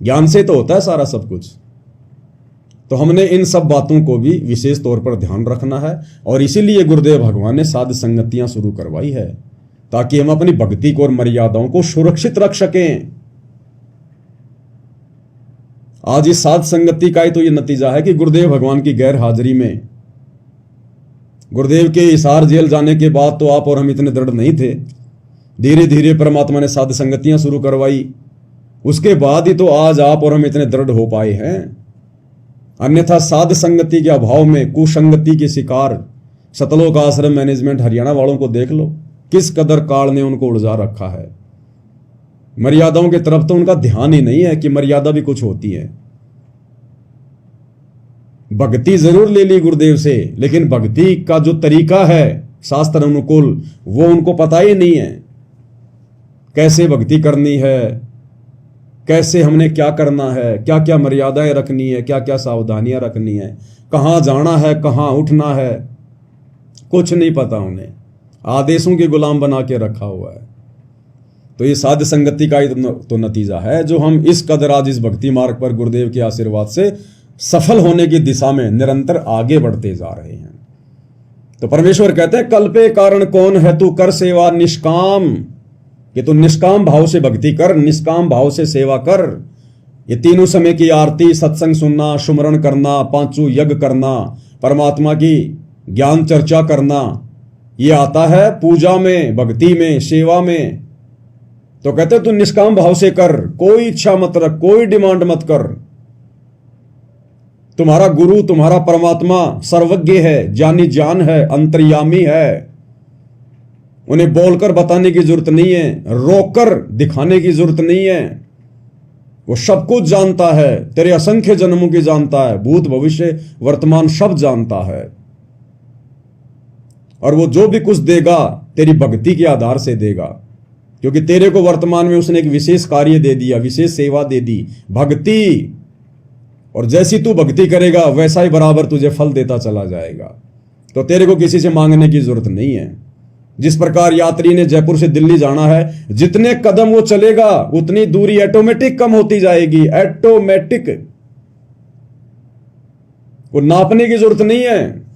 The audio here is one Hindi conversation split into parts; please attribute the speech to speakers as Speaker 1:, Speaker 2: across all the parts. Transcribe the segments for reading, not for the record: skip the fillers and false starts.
Speaker 1: ज्ञान से तो होता है सारा सब कुछ। तो हमने इन सब बातों को भी विशेष तौर पर ध्यान रखना है, और इसीलिए गुरुदेव भगवान ने साध संगतियां शुरू करवाई है, ताकि हम अपनी भक्ति को और मर्यादाओं को सुरक्षित रख सकें। आज इस साध संगति का ही तो ये नतीजा है कि गुरुदेव भगवान की गैर हाजिरी में, गुरुदेव के हिसार जेल जाने के बाद तो आप और हम इतने दृढ़ नहीं थे। धीरे धीरे परमात्मा ने साध संगतियां शुरू करवाई, उसके बाद ही तो आज आप और हम इतने दृढ़ हो पाए हैं। अन्यथा साध संगति के अभाव में कुसंगति के शिकार सतलोक आश्रम मैनेजमेंट हरियाणा वालों को देख लो, किस कदर काल ने उनको उलझा रखा है। मर्यादाओं की तरफ तो उनका ध्यान ही नहीं है कि मर्यादा भी कुछ होती है। भक्ति जरूर ले ली गुरुदेव से, लेकिन भक्ति का जो तरीका है शास्त्र अनुकूल, वो उनको पता ही नहीं है। कैसे भक्ति करनी है, कैसे हमने क्या करना है, क्या क्या मर्यादाएं रखनी है, क्या क्या सावधानियां रखनी है, कहां जाना है, कहां उठना है, कुछ नहीं पता उन्हें। आदेशों के गुलाम बना के रखा हुआ है। तो ये साध संगति का ही तो नतीजा है, जो हम इस कदर आज इस भक्ति मार्ग पर गुरुदेव के आशीर्वाद से सफल होने की दिशा में निरंतर आगे बढ़ते जा रहे हैं। तो परमेश्वर कहते हैं, कल पे कारण कौन है, तू कर सेवा निष्काम, कि तू निष्काम भाव से भक्ति कर, निष्काम भाव से सेवा कर। ये तीनों समय की आरती, सत्संग सुनना, सुमरण करना, पांचों यज्ञ करना, परमात्मा की ज्ञान चर्चा करना, ये आता है पूजा में, भक्ति में, सेवा में। तो कहते तू निष्काम भाव से कर, कोई इच्छा मत रख, कोई डिमांड मत कर। तुम्हारा गुरु, तुम्हारा परमात्मा सर्वज्ञ है, जानी जान है, अंतर्यामी है। उन्हें बोलकर बताने की जरूरत नहीं है, रोककर दिखाने की जरूरत नहीं है। वो सब कुछ जानता है, तेरे असंख्य जन्मों की जानता है, भूत भविष्य वर्तमान सब जानता है। और वो जो भी कुछ देगा तेरी भक्ति के आधार से देगा, क्योंकि तेरे को वर्तमान में उसने एक विशेष कार्य दे दिया, विशेष सेवा दे दी, भक्ति। और जैसी तू भक्ति करेगा वैसा ही बराबर तुझे फल देता चला जाएगा। तो तेरे को किसी से मांगने की जरूरत नहीं है। जिस प्रकार यात्री ने जयपुर से दिल्ली जाना है, जितने कदम वो चलेगा उतनी दूरी ऑटोमेटिक कम होती जाएगी, ऑटोमेटिक। वो नापने की जरूरत नहीं है।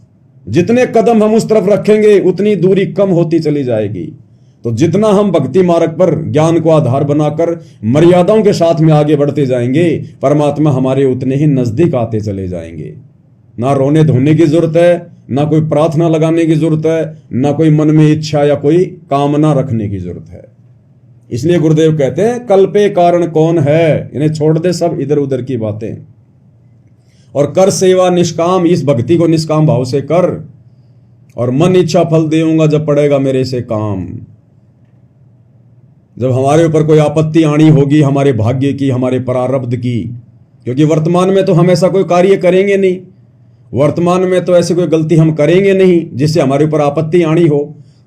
Speaker 1: जितने कदम हम उस तरफ रखेंगे उतनी दूरी कम होती चली जाएगी। तो जितना हम भक्ति मार्ग पर ज्ञान को आधार बनाकर मर्यादाओं के साथ में आगे बढ़ते जाएंगे, परमात्मा हमारे उतने ही नजदीक आते चले जाएंगे। ना रोने धोने की जरूरत है, ना कोई प्रार्थना लगाने की जरूरत है, ना कोई मन में इच्छा या कोई कामना रखने की जरूरत है। इसलिए गुरुदेव कहते हैं, कल पे कारण कौन है, इन्हें छोड़ दे सब इधर उधर की बातें, और कर सेवा निष्काम। इस भक्ति को निष्काम भाव से कर, और मन इच्छा फल देऊंगा जब पड़ेगा मेरे से काम। जब हमारे ऊपर कोई आपत्ति आनी होगी, हमारे भाग्य की, हमारे प्रारब्ध की, क्योंकि वर्तमान में तो हम ऐसा कोई कार्य करेंगे नहीं, वर्तमान में तो ऐसी कोई गलती हम करेंगे नहीं जिससे हमारे ऊपर आपत्ति आनी हो।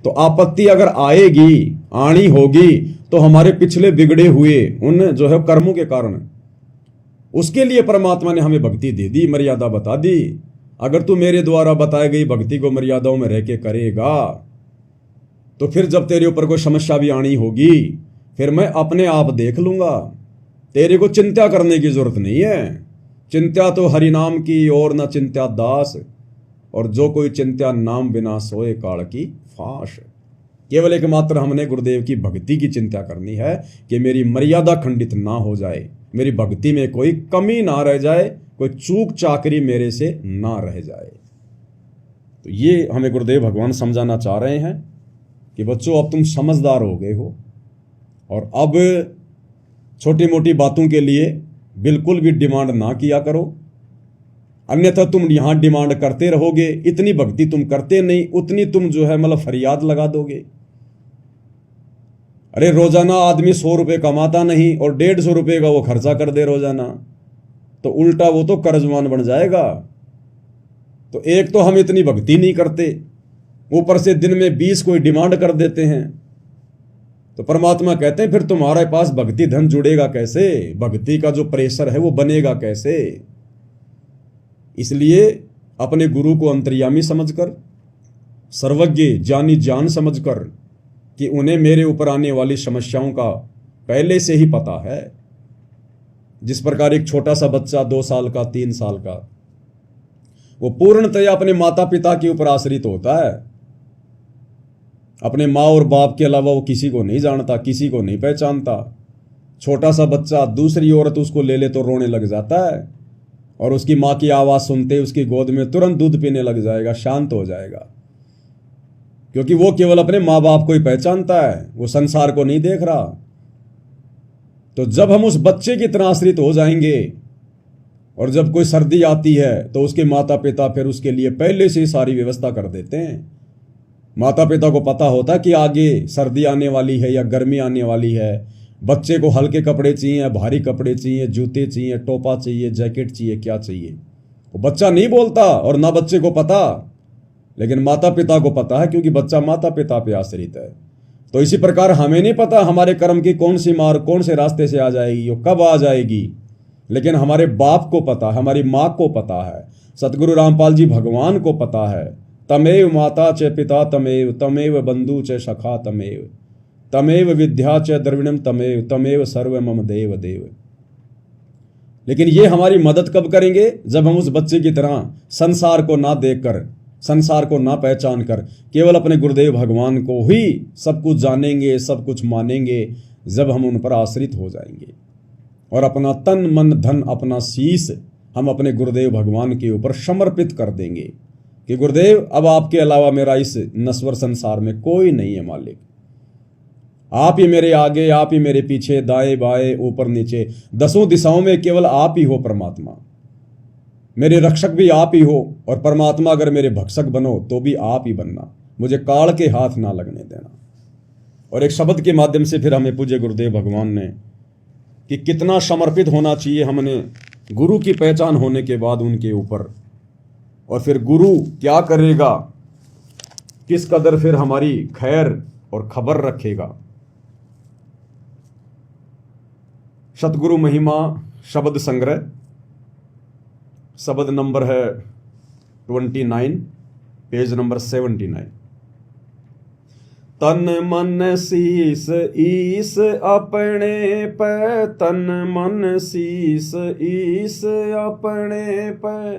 Speaker 1: तो आपत्ति अगर आएगी, आनी होगी, तो हमारे पिछले बिगड़े हुए उन जो है कर्मों के कारण। उसके लिए परमात्मा ने हमें भक्ति दे दी, मर्यादा बता दी। अगर तू मेरे द्वारा बताई गई भक्ति को मर्यादाओं में रह के करेगा, तो फिर जब तेरे ऊपर कोई समस्या भी आनी होगी, फिर मैं अपने आप देख लूंगा। तेरे को चिंता करने की जरूरत नहीं है। चिंता तो हरि नाम की और न चिंता दास, और जो कोई चिंता नाम बिना सोए काल की फांस। केवल एकमात्र हमने गुरुदेव की भक्ति की चिंता करनी है कि मेरी मर्यादा खंडित ना हो जाए, मेरी भक्ति में कोई कमी ना रह जाए, कोई चूक चाकरी मेरे से ना रह जाए। तो ये हमें गुरुदेव भगवान समझाना चाह रहे हैं कि बच्चों, अब तुम समझदार हो गए हो, और अब छोटी मोटी बातों के लिए बिल्कुल भी डिमांड ना किया करो, अन्यथा तुम यहां डिमांड करते रहोगे। इतनी भक्ति तुम करते नहीं, उतनी तुम जो है मतलब फरियाद लगा दोगे। अरे रोजाना आदमी 100 रुपये कमाता नहीं और 150 रुपये का वो खर्चा कर दे रोजाना, तो उल्टा वो तो कर्जमान बन जाएगा। तो एक तो हम इतनी भक्ति नहीं करते, ऊपर से दिन में 20 कोई डिमांड कर देते हैं। तो परमात्मा कहते हैं, फिर तुम्हारे पास भक्ति धन जुड़ेगा कैसे, भक्ति का जो प्रेशर है वो बनेगा कैसे। इसलिए अपने गुरु को अंतर्यामी समझकर, सर्वज्ञ जानी जान समझकर, कि उन्हें मेरे ऊपर आने वाली समस्याओं का पहले से ही पता है, जिस प्रकार एक छोटा सा बच्चा 2 साल का 3 साल का वो पूर्णतया अपने माता पिता के ऊपर आश्रित होता है। अपने माँ और बाप के अलावा वो किसी को नहीं जानता, किसी को नहीं पहचानता। छोटा सा बच्चा दूसरी औरत उसको ले ले तो रोने लग जाता है और उसकी माँ की आवाज़ सुनते उसकी गोद में तुरंत दूध पीने लग जाएगा, शांत हो जाएगा, क्योंकि वो केवल अपने माँ बाप को ही पहचानता है, वो संसार को नहीं देख रहा। तो जब हम उस बच्चे की तरह आश्रित हो जाएंगे और जब कोई सर्दी आती है तो उसके माता पिता फिर उसके लिए पहले से ही सारी व्यवस्था कर देते हैं। माता पिता को पता होता कि आगे सर्दी आने वाली है या गर्मी आने वाली है, बच्चे को हल्के कपड़े चाहिए, भारी कपड़े चाहिए, जूते चाहिए, टोपा चाहिए, जैकेट चाहिए, क्या चाहिए। वो बच्चा नहीं बोलता और ना बच्चे को पता, लेकिन माता पिता को पता है, क्योंकि बच्चा माता पिता पे आश्रित है। तो इसी प्रकार हमें नहीं पता हमारे कर्म की कौन सी मार कौन से रास्ते से आ जाएगी, वो कब आ जाएगी, लेकिन हमारे बाप को पता है, हमारी माँ को पता है, सतगुरु रामपाल जी भगवान को पता है। तमेव माता च पिता तमेव, तमेव बंधु च सखा तमेव, तमेव विद्या च द्रविणम तमेव, तमेव सर्व मम देव देव। लेकिन ये हमारी मदद कब करेंगे? जब हम उस बच्चे की तरह संसार को ना देखकर, संसार को ना पहचान कर केवल अपने गुरुदेव भगवान को ही सब कुछ जानेंगे, सब कुछ मानेंगे, जब हम उन पर आश्रित हो जाएंगे और अपना तन मन धन अपना शीश हम अपने गुरुदेव भगवान के ऊपर समर्पित कर देंगे कि गुरुदेव अब आपके अलावा मेरा इस नश्वर संसार में कोई नहीं है मालिक, आप ही मेरे आगे, आप ही मेरे पीछे, दाएं बाएं ऊपर नीचे, 10 दिशाओं में केवल आप ही हो परमात्मा। मेरे रक्षक भी आप ही हो और परमात्मा अगर मेरे भक्षक बनो तो भी आप ही बनना, मुझे काल के हाथ ना लगने देना। और एक शब्द के माध्यम से फिर हमें पूज्य गुरुदेव भगवान ने कि कितना समर्पित होना चाहिए हमने गुरु की पहचान होने के बाद उनके ऊपर, और फिर गुरु क्या करेगा, किस कदर फिर हमारी खैर और खबर रखेगा। सतगुरु महिमा शब्द संग्रह, शब्द नंबर है 29, पेज नंबर 79। तन मन शीस ईस अपने पे, तन मन शीस ईस अपने पे,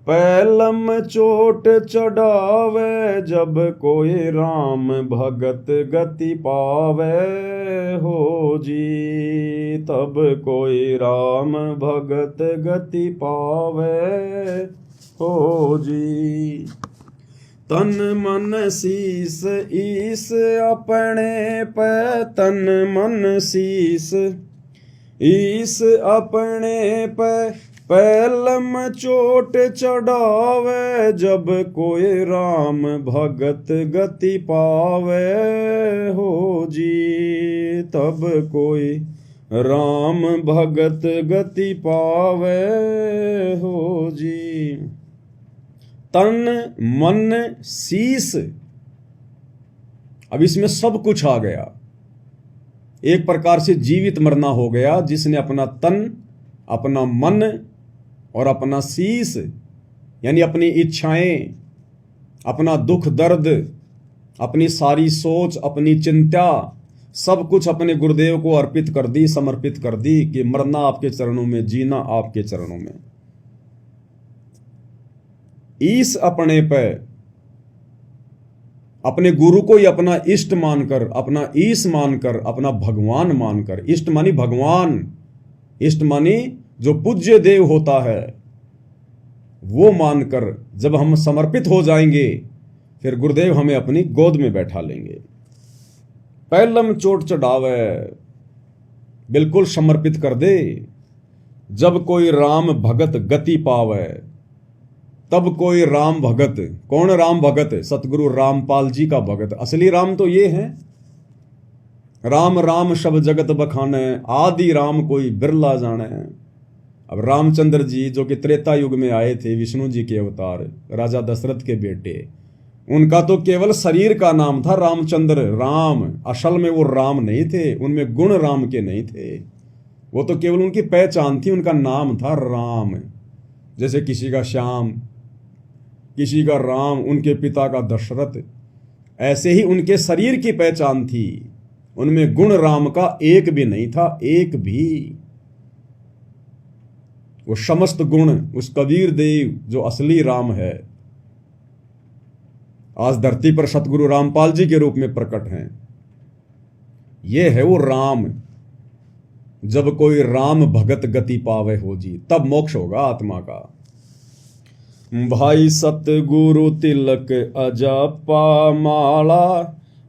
Speaker 1: पैलम चोट चढ़ावे जब कोई राम भगत गति पावे हो जी, तब कोई राम भगत गति पावे हो जी। तन मन शीस ईस अपने पे, तन मन शीस ईस अपने पे, पैलम चोट चढ़ावे जब कोई राम भगत गति पावे हो जी, तब कोई राम भगत गति पावे हो जी। तन मन शीस, अब इसमें सब कुछ आ गया, एक प्रकार से जीवित मरना हो गया, जिसने अपना तन, अपना मन और अपना शीस यानी अपनी इच्छाएं, अपना दुख दर्द, अपनी सारी सोच, अपनी चिंता, सब कुछ अपने गुरुदेव को अर्पित कर दी, समर्पित कर दी कि मरना आपके चरणों में, जीना आपके चरणों में। ईस अपने पे, अपने गुरु को ही अपना इष्ट मानकर, अपना ईश मानकर, अपना भगवान मानकर, इष्ट मानी भगवान, इष्ट मानी जो पूज्य देव होता है, वो मानकर जब हम समर्पित हो जाएंगे फिर गुरुदेव हमें अपनी गोद में बैठा लेंगे। पैलम चोट चढ़ावे, बिल्कुल समर्पित कर दे। जब कोई राम भगत गति पावे, तब कोई राम भगत, कौन राम भगत? सतगुरु रामपाल जी का भगत। असली राम तो ये है, राम राम शब जगत बखाने, आदि राम कोई बिरला जाने। अब रामचंद्र जी जो कि त्रेता युग में आए थे, विष्णु जी के अवतार, राजा दशरथ के बेटे, उनका तो केवल शरीर का नाम था रामचंद्र, राम। असल में वो राम नहीं थे, उनमें गुण राम के नहीं थे, वो तो केवल उनकी पहचान थी, उनका नाम था राम। जैसे किसी का श्याम, किसी का राम, उनके पिता का दशरथ, ऐसे ही उनके शरीर की पहचान थी, उनमें गुण राम का एक भी नहीं था, एक भी। वो समस्त गुण उस कबीर देव जो असली राम है आज धरती पर सतगुरु रामपाल जी के रूप में प्रकट हैं। ये है वो राम। जब कोई राम भगत गति पावे हो जी, तब मोक्ष होगा आत्मा का। भाई सतगुरु तिलक अजपा माला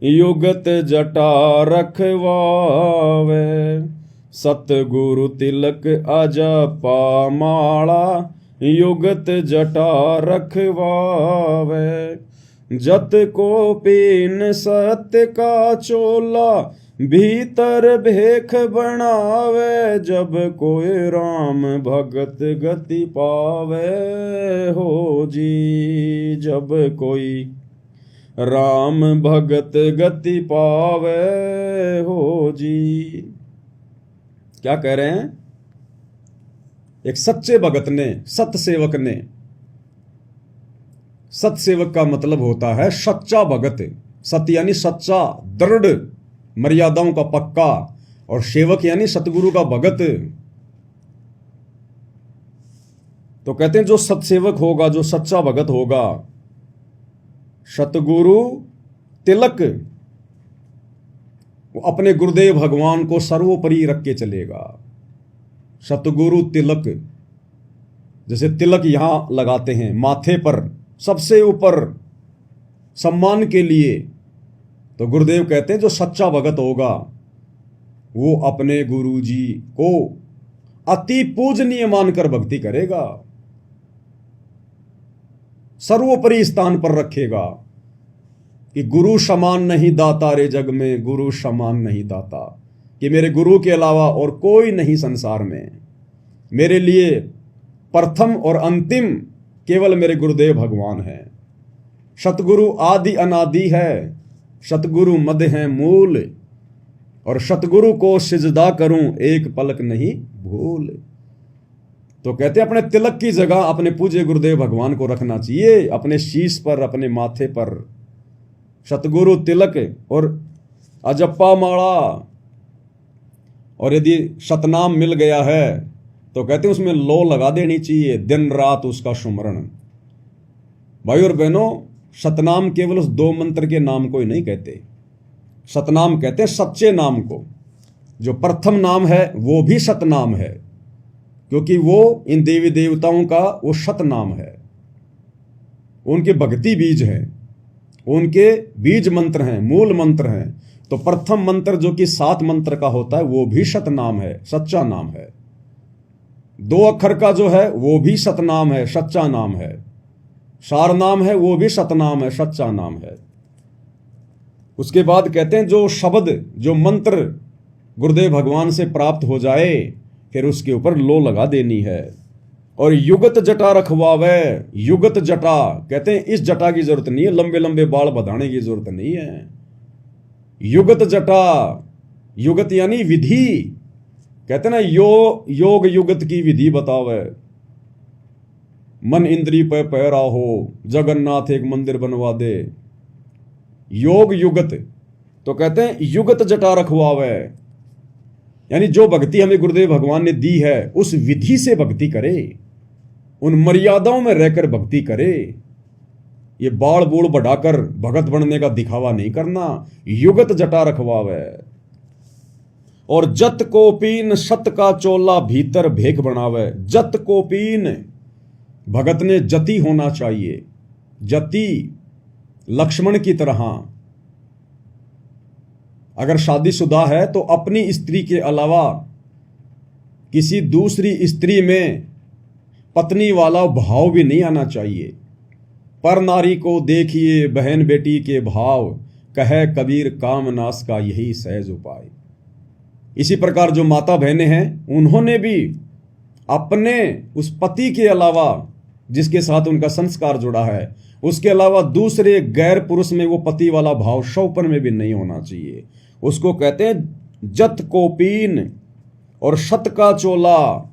Speaker 1: युगत जटा रखवावे। सतगुरु तिलक अजपा माला युगत जटा रखवावे। जत को पीन सत्य का चोला भीतर भेख बनावे। जब कोई राम भगत गति पावे हो जी, जब कोई राम भगत गति पावे हो जी। क्या कह रहे हैं? एक सच्चे भगत ने, सत सेवक ने, सत सेवक का मतलब होता है सच्चा भगत। सत्य यानी सच्चा, दृढ़, मर्यादाओं का पक्का, और सेवक यानी सतगुरु का भगत। तो कहते हैं जो सत्सेवक होगा, जो सच्चा भगत होगा, सतगुरु तिलक, वो अपने गुरुदेव भगवान को सर्वोपरि रख के चलेगा। सतगुरु तिलक, जैसे तिलक यहां लगाते हैं माथे पर सबसे ऊपर सम्मान के लिए, तो गुरुदेव कहते हैं जो सच्चा भगत होगा वो अपने गुरु जी को अति पूजनीय मानकर भक्ति करेगा, सर्वोपरि स्थान पर रखेगा कि गुरु समान नहीं दाता रे जग में, गुरु समान नहीं दाता, कि मेरे गुरु के अलावा और कोई नहीं संसार में। मेरे लिए प्रथम और अंतिम केवल मेरे गुरुदेव भगवान हैं। सतगुरु आदि अनादि है, सतगुरु मध्य हैं मूल, और सतगुरु को सिजदा करूं एक पलक नहीं भूल। तो कहते हैं अपने तिलक की जगह अपने पूज्य गुरुदेव भगवान को रखना चाहिए, अपने शीश पर, अपने माथे पर सतगुरु तिलक और अजप्पा माला। और यदि सतनाम मिल गया है तो कहते हैं उसमें लो लगा देनी चाहिए, दिन रात उसका सुमरण। भाई और बहनों, सतनाम केवल उस दो मंत्र के नाम को ही नहीं कहते, सतनाम कहते हैं सच्चे नाम को। जो प्रथम नाम है वो भी सतनाम है, क्योंकि वो इन देवी देवताओं का वो सतनाम है, उनके भक्ति बीज हैं, उनके बीज मंत्र हैं, मूल मंत्र हैं। तो प्रथम मंत्र जो कि 7 मंत्र का होता है वो भी सतनाम है, सच्चा नाम है। 2 अक्षर का जो है वो भी सतनाम है, सच्चा नाम है। सार नाम है वो भी सतनाम है, सच्चा नाम है। उसके बाद कहते हैं जो शब्द, जो मंत्र गुरुदेव भगवान से प्राप्त हो जाए फिर उसके ऊपर लो लगा देनी है। और युगत जटा रखवावे। युगत जटा कहते हैं इस जटा की जरूरत नहीं है, लंबे लंबे बाल बधाने की जरूरत नहीं है। युगत जटा, युगत यानी विधि, कहते ना योग युगत की विधि बतावे। मन इंद्री पे पैरा हो, जगन्नाथ एक मंदिर बनवा दे। योग युगत, तो कहते हैं युगत जटा रखवावे, यानी जो भक्ति हमें गुरुदेव भगवान ने दी है उस विधि से भक्ति करे, उन मर्यादाओं में रहकर भक्ति करे। ये बाल बूढ़ बढ़ाकर भगत बनने का दिखावा नहीं करना। युगत जटा रखवावे। और जत को पीन सत का चोला भीतर भेख बनावे। जत को पीन, भगत ने जति होना चाहिए, जति, लक्ष्मण की तरह। अगर शादीशुदा है तो अपनी स्त्री के अलावा किसी दूसरी स्त्री में पत्नी वाला भाव भी नहीं आना चाहिए। पर नारी को देखिए बहन बेटी के भाव, कहे कबीर कामनाश का यही सहज उपाय। इसी प्रकार जो माता बहनें हैं उन्होंने भी अपने उस पति के अलावा जिसके साथ उनका संस्कार जुड़ा है, उसके अलावा दूसरे गैर पुरुष में वो पति वाला भाव शौपन में भी नहीं होना चाहिए। उसको कहते हैं जत को पीन और सत का चोला।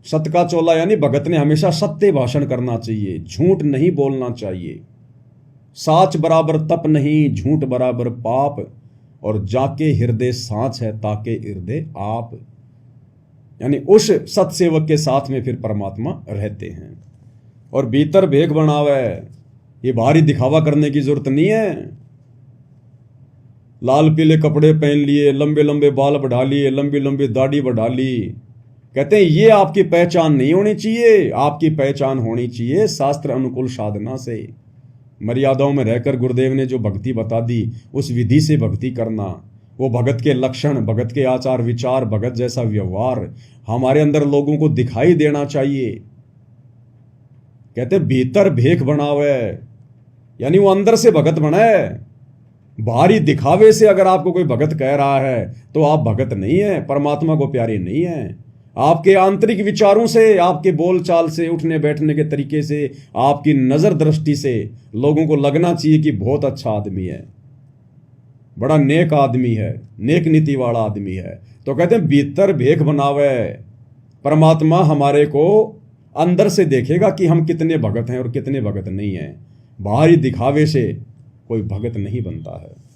Speaker 1: सत का चोला यानी भगत ने हमेशा सत्य भाषण करना चाहिए, झूठ नहीं बोलना चाहिए। साच बराबर तप नहीं, झूठ बराबर पाप, और जाके हृदय सांच है ताके हृदय आप। यानी उस सत्सेवक के साथ में फिर परमात्मा रहते हैं। और भीतर भेख बनावे, ये बाहरी दिखावा करने की जरूरत नहीं है। लाल पीले कपड़े पहन लिए, लंबे लंबे बाल बढ़ा लिए, लंबी लंबी दाढ़ी बढ़ा ली, कहते हैं ये आपकी पहचान नहीं होनी चाहिए। आपकी पहचान होनी चाहिए शास्त्र अनुकूल साधना से, मर्यादाओं में रहकर गुरुदेव ने जो भक्ति बता दी उस विधि से भक्ति करना। वो भगत के लक्षण, भगत के आचार विचार, भगत जैसा व्यवहार हमारे अंदर लोगों को दिखाई देना चाहिए। कहते भीतर भेख बनावे, यानी वो अंदर से भगत बनाए। बाहरी दिखावे से अगर आपको कोई भगत कह रहा है तो आप भगत नहीं है, परमात्मा को प्यारे नहीं है। आपके आंतरिक विचारों से, आपके बोलचाल से, उठने बैठने के तरीके से, आपकी नजर दृष्टि से लोगों को लगना चाहिए कि बहुत अच्छा आदमी है, बड़ा नेक आदमी है, नेक नीति वाला आदमी है। तो कहते हैं भीतर भेख बनावे, परमात्मा हमारे को अंदर से देखेगा कि हम कितने भगत हैं और कितने भगत नहीं हैं। बाहरी दिखावे से कोई भगत नहीं बनता है।